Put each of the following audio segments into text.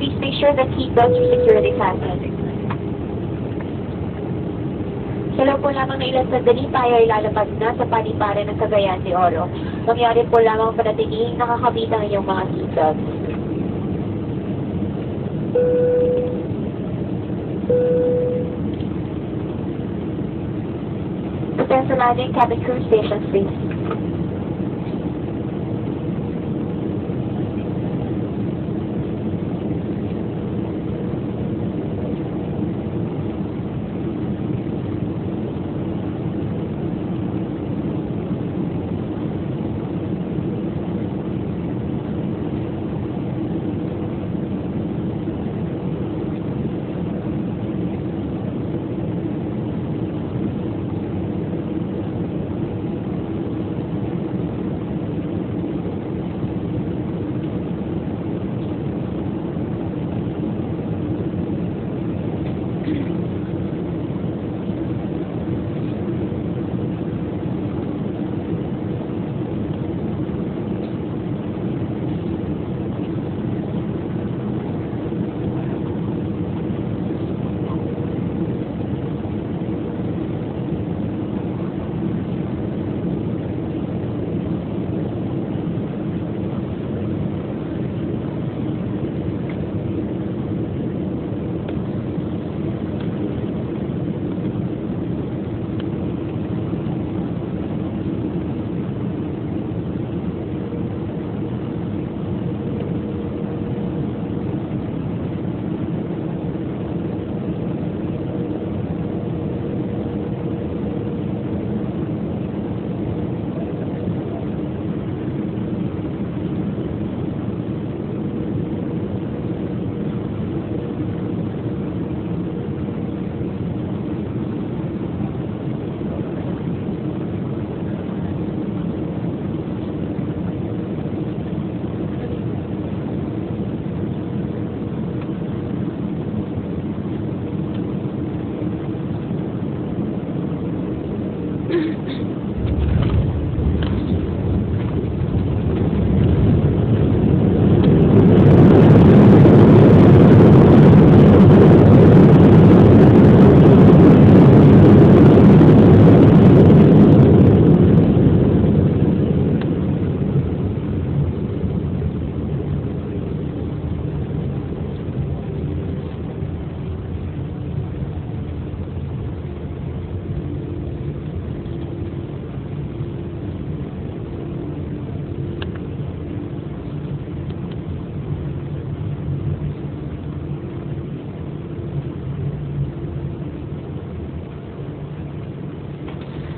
Please make sure that seatbelts are securely fastened. Sa loob po lamang na ilang sandali tayo ay lalapag na sa paliparan ng Cagayan de Oro. Mangyari po lamang panatiging nakakabit ang inyong mga seatbelts. Prepare for landing, cabin crew, stations, please.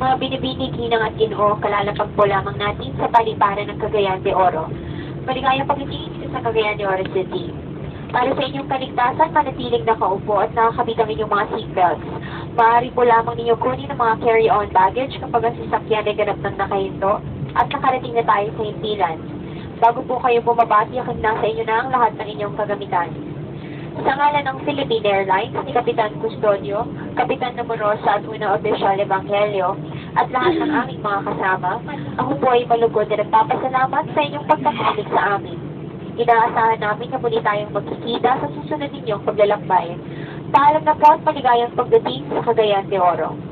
Mga binibining hinang at ginoo, kalalapag po lamang natin sa paliparan ng Cagayan de Oro. Maligayang pagdating dito sa Cagayan de Oro City. Para sa inyong kaligtasan, manatiling nakaupo at nakakabit ang inyong mga seatbelts. Maaari po lamang ninyo kunin ang mga carry-on baggage kapag ang sasakyan ay ganap ng nakahinto at nakarating na tayo sa himpilan. Bago po kayo bumaba, tiyakin na sa inyo na ang lahat ng inyong kagamitan. Sa ngalan ng Philippine Airlines, ni Kapitan Custodio, Kapitan Namorosa at Unang Opisyal Evangelio, at lahat ng aming mga kasama, ako po ay malugod na nagpapasalamat sa inyong pagkakinig sa amin. Inaasahan namin na muli tayong magkikita sa susunod ninyong paglalakbay. Paalam na po at maligayang pagdating sa Cagayan de Oro.